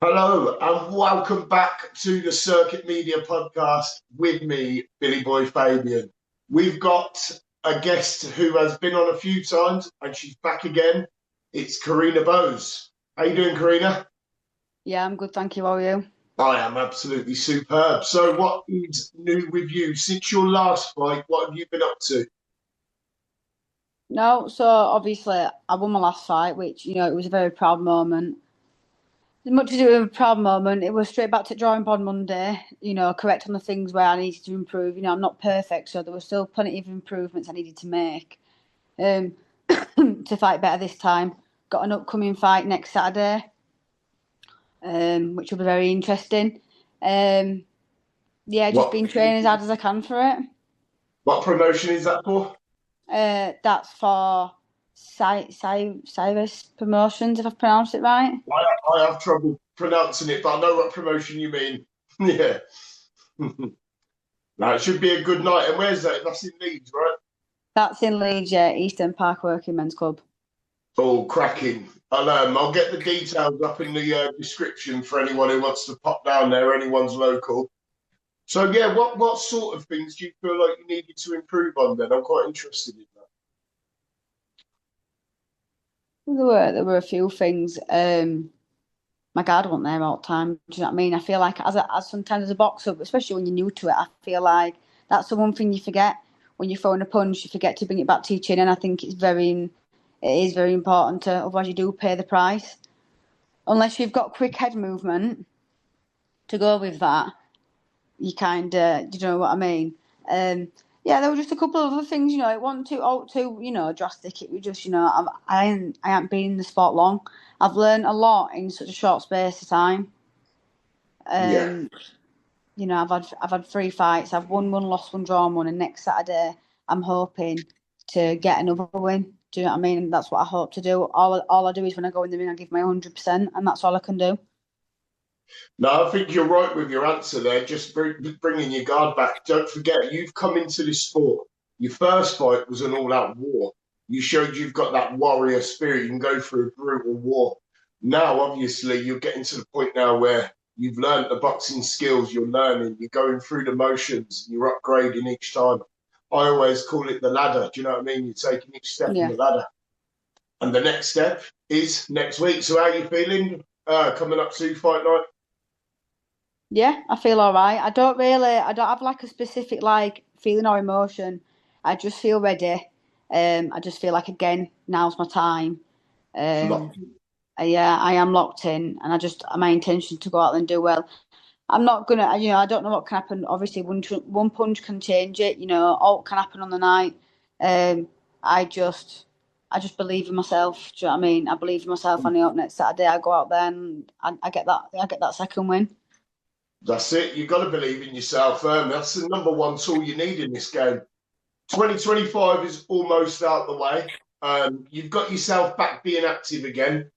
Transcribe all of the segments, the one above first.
Hello and welcome back to the Circuit Media Podcast with me, Billy Boy Fabian. We've got a guest who has been on a few times and she's back again. It's Karina Bose. How you doing, Karina? Yeah, I'm good, thank you. How are you? I am absolutely superb. So what is new with you? Since your last fight, what have you been up to? No, so obviously I won my last fight, which, it was a very proud moment. As much as it was a proud moment, it was straight back to drawing board Monday, correct on the things where I needed to improve. I'm not perfect, so there were still plenty of improvements I needed to make um, to fight better this time. Got an upcoming fight next Saturday, which will be very interesting. Um, yeah, just What been training as hard as I can for it. what promotion is that for? That's for Cyrus Promotions, if I've pronounced it right. I have trouble pronouncing it, but I know what promotion you mean. Yeah. No, it should be a good night. And where's that? That's in Leeds, right? That's in Leeds, yeah, Eastern Park Working Men's Club. Oh, cracking. I'll get the details up in the description for anyone who wants to pop down there, anyone's local. So, yeah, what sort of things do you feel like you needed to improve on then? I'm quite interested in that. There were a few things. My guard wasn't there all the time. Do you know what I mean? I feel like as sometimes as a boxer, especially when you're new to it, I feel like that's the one thing you forget when you're throwing a punch. You forget to bring it back to your chin, and I think it is very important to. Otherwise, you do pay the price. Unless you've got quick head movement to go with that, you kind of, do you know what I mean? Um, yeah, there were just a couple of other things, it wasn't too, drastic. It was just, I ain't been in the sport long. I've learned a lot in such a short space of time. Yeah. Um, I've had three fights. I've won one, lost one, drawn one, and next Saturday I'm hoping to get another win. Do you know what I mean? And that's what I hope to do. All I do is when I go in the ring, I give my 100%, and that's all I can do. No, I think you're right with your answer there. Just bringing your guard back. Don't forget, you've come into this sport. Your first fight was an all-out war. You showed you've got that warrior spirit. You can go through a brutal war. Now, obviously, you're getting to the point now where you've learned the boxing skills. You're learning. You're going through the motions. You're upgrading each time. I always call it the ladder. Do you know what I mean? You're taking each step in Yeah. the ladder. And the next step is next week. So, how are you feeling coming up to fight night? Yeah, I feel all right. I don't have like a specific like feeling or emotion. I just feel ready. I just feel like again, now's my time. Um, Locked. yeah, I am locked in, and my intention to go out and do well. I'm not gonna, I don't know what can happen. Obviously, one punch can change it. All can happen on the night. Um, I just, I just believe in myself. Do you know what I mean? I believe in myself. On the next Saturday, I go out there and I get that second win. That's it. You've got to believe in yourself. That's the number one tool you need in this game. 2025 is almost out the way. You've got yourself back being active again,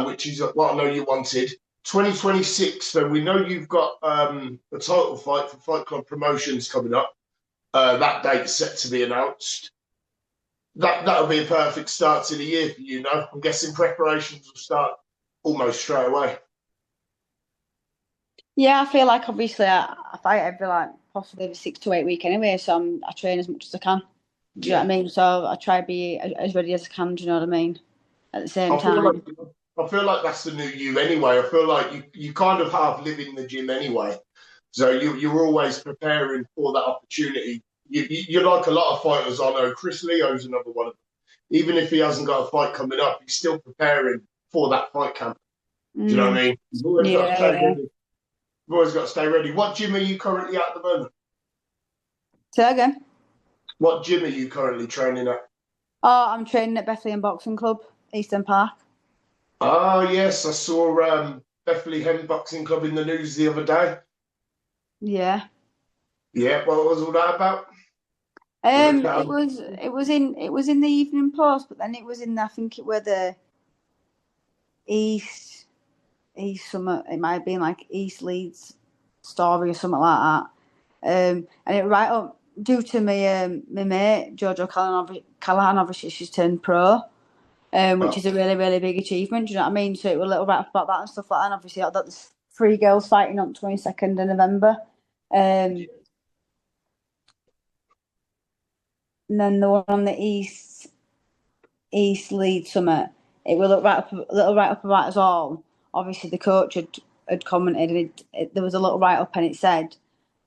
which is what I know you wanted. 2026, so we know you've got a title fight for Fight Club Promotions coming up. That date's set to be announced. That'll be a perfect start to the year for you, know. I'm guessing preparations will start almost straight away. Yeah, I feel like obviously I fight every like possibly every 6 to 8 week anyway, so I train as much as I can. Do you know what Yeah. I mean? So I try to be as ready as I can. Do you know what I mean? At the same I feel like time. I feel like that's the new you anyway. I feel like you kind of half live in the gym anyway, so you're always preparing for that opportunity. You're like a lot of fighters I know. Chris Leo's another one of them. Even if he hasn't got a fight coming up, he's still preparing for that fight camp. Do you know what Mm, I mean? You've always got to yeah, stay yeah. ready. You've always got to stay ready. What gym are you currently at the moment? Say that again. What gym are you currently training at? Oh, I'm training at Bethlehem Boxing Club, Eastern Park. Ah, yes, I saw Bethlehem Boxing Club in the news the other day. Yeah. Yeah, what was all that about? It was in the Evening Post, but then it was in I think it were the East East Summer. It might have been like East Leeds story or something like that. And it right up due to my mate Jojo Callahan, obviously she's turned pro. which is a really, really big achievement. Do you know what I mean? So it was a little write up about that and stuff like that. And obviously, that's 3 girls fighting on 22nd of November. And then the one on the East Leeds Summit, it will look right up, a little write up about us all. Obviously, the coach had commented, and there was a little write up, and it said,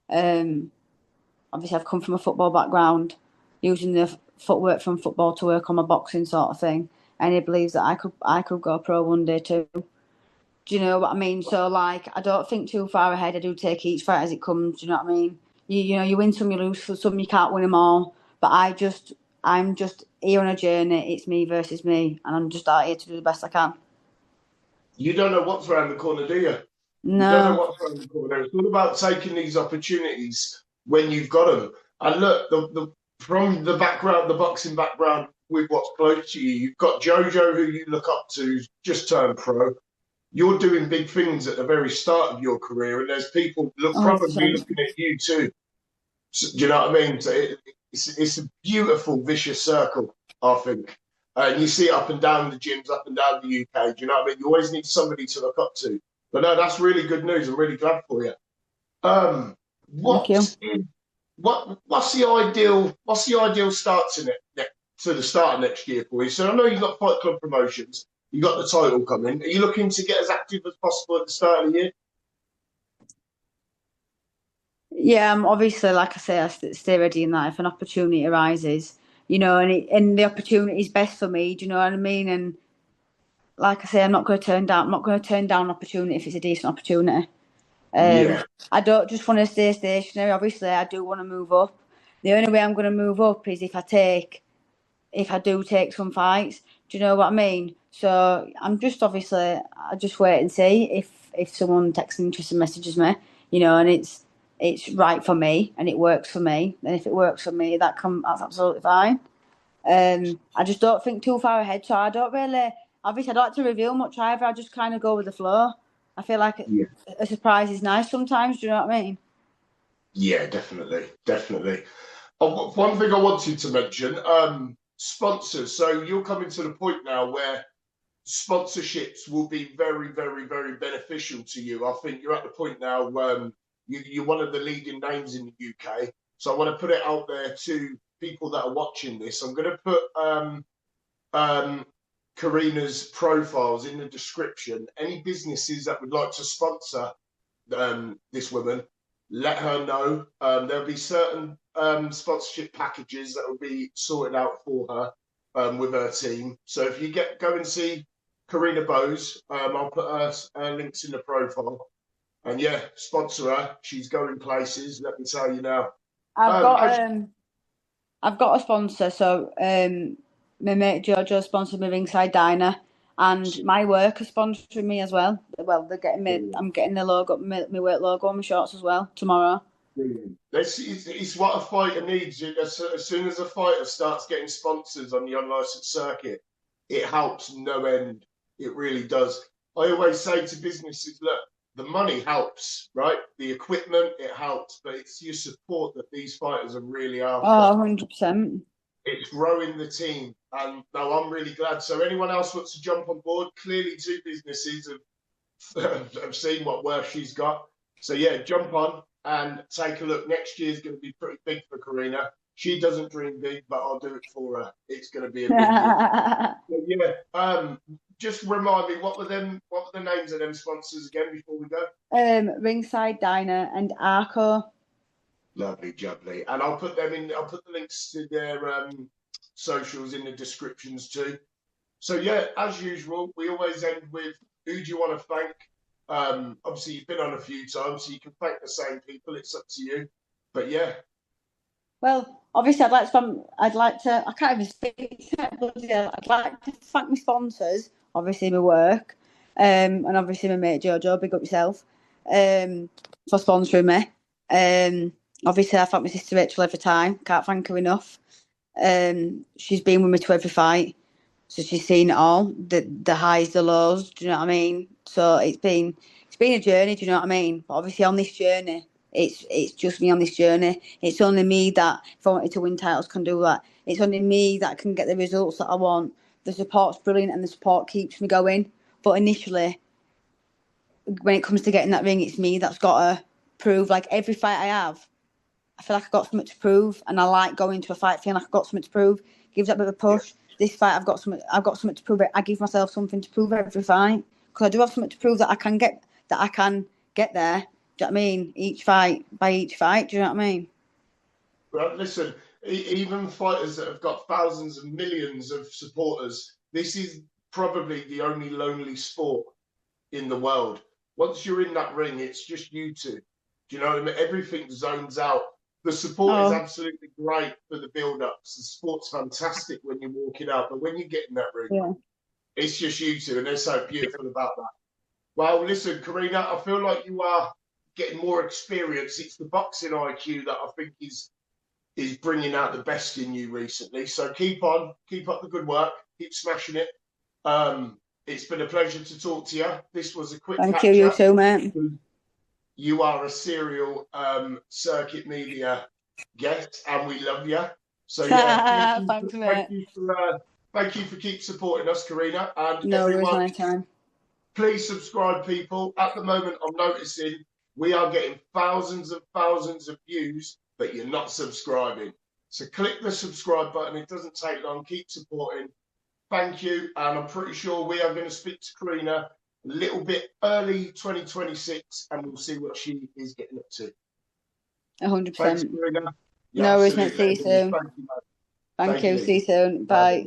obviously, I've come from a football background, using the footwork from football to work on my boxing sort of thing, and he believes that I could go pro one day too. Do you know what I mean? So like, I don't think too far ahead. I do take each fight as it comes. Do you know what I mean? You know, you win some, you lose some. You can't win them all. But I'm just here on a journey. It's me versus me, and I'm just out here to do the best I can. You don't know what's around the corner, do you? You don't know No, what's around the corner. It's all about taking these opportunities when you've got them. And look, from the background, the boxing background, with what's close to you, you've got Jojo, who you look up to, who's just turned pro. You're doing big things at the very start of your career, and there's people probably 100%. looking at you too. So, do you know what I mean? So it's a beautiful, vicious circle, I think. And you see it up and down the gyms, up and down the UK. Do you know what I mean? You always need somebody to look up to. But no, that's really good news. I'm really glad for you. Um, Thank you. what's the ideal start to the start of next year for you? So I know you've got Fight Club promotions, you got the title coming. Are you looking to get as active as possible at the start of the year? Yeah, I'm obviously, like I say, I stay ready in that if an opportunity arises, you know, and the opportunity is best for me. Do you know what I mean? And like I say, I'm not going to turn down an opportunity if it's a decent opportunity. Um, Yeah, I don't just want to stay stationary. Obviously, I do want to move up. The only way I'm going to move up is if I do take some fights. Do you know what I mean? So I'm just obviously I just wait and see if someone texts me interest and messages me, you know, and it's right for me and it works for me. And if it works for me, that's absolutely fine. I just don't think too far ahead, so I don't really. Obviously, I don't like to reveal much either. I just kind of go with the flow. I feel like yeah, a surprise is nice sometimes. Do you know what I mean? yeah, definitely, definitely. Oh, one thing I wanted to mention, sponsors. So you're coming to the point now where sponsorships will be very, very, very beneficial to you. I think you're at the point now you're one of the leading names in the UK. So I want to put it out there to people that are watching this. I'm going to put um, Karina's profiles in the description. Any businesses that would like to sponsor this woman, let her know. There'll be certain sponsorship packages that will be sorted out for her with her team. So if you go and see Karina Bowes, I'll put her links in the profile. And yeah, sponsor her. She's going places. Let me tell you now. I've Um, got as um I've got a sponsor. So my mate Jojo sponsored me Ringside Diner, and my work is sponsoring me as well. Well, they're getting me. I'm getting the logo, my work logo on my shorts as well tomorrow. it's what a fighter needs. As soon as a fighter starts getting sponsors on the unlicensed circuit, it helps no end. It really does. I always say to businesses, look, the money helps, right? The equipment, it helps, but it's your support that these fighters are really after. Oh, 100%. It's growing the team. And no, I'm really glad. So anyone else wants to jump on board? Clearly, two businesses have seen what worth she's got. So yeah, jump on and take a look. Next year's going to be pretty big for Karina. She doesn't dream big, but I'll do it for her. It's going to be a big year. So, yeah. Just remind me what were the names of them sponsors again before we go? Ringside Diner and Arco. Lovely, jubbly. And I'll put them in. I'll put the links to their socials in the descriptions too. So yeah, as usual, we always end with who do you want to thank? Obviously, you've been on a few times, so you can thank the same people. It's up to you. But yeah, Well, obviously, I can't even speak. I'd like to thank my sponsors, obviously my work, and obviously my mate Jojo. Big up yourself, for sponsoring me. Obviously, I thank my sister Rachel every time. Can't thank her enough. She's been with me to every fight, so she's seen it all, the highs, the lows. Do you know what I mean? So it's been a journey. Do you know what I mean? But obviously, on this journey, it's just me on this journey. It's only me that, if I wanted to win titles, can do that. It's only me that can get the results that I want the support's brilliant and the support keeps me going. But initially, when it comes to getting that ring, it's me that's got to prove. Like every fight I have, I feel like I've got something to prove, and I like going to a fight feeling like I've got something to prove. Gives that a bit of a push. This fight, I've got something to prove. I give myself something to prove every fight because I do have something to prove that I can get there. Do you know what I mean? Each fight by each fight. Do you know what I mean? Well, listen, even fighters that have got thousands and millions of supporters, this is probably the only lonely sport in the world. Once you're in that ring, it's just you two. Do you know what I mean? Everything zones out. The support is absolutely great for the build-ups. The sport's fantastic when you're walking out, but when you get in that ring, it's just you two, and they're so beautiful about that. Well, listen, Karina, I feel like you are getting more experience. It's the boxing IQ that I think is bringing out the best in you recently. So keep up the good work, keep smashing it. It's been a pleasure to talk to you. This was a quick Thank you, you too, mate. You are a serial circuit media guest, and we love you. So yeah, thank you for keep supporting us, Karina. And no everyone, anytime. Please subscribe, people. At the moment, I'm noticing we are getting thousands and thousands of views, but you're not subscribing. So click the subscribe button. It doesn't take long. Keep supporting. Thank you. And I'm pretty sure we are going to speak to Karina a little bit early 2026, and we'll see what she is getting up to. 100%. Thanks, Karina. No worries, mate. See you soon. Thank you, man. Thank you. See you soon. Bye.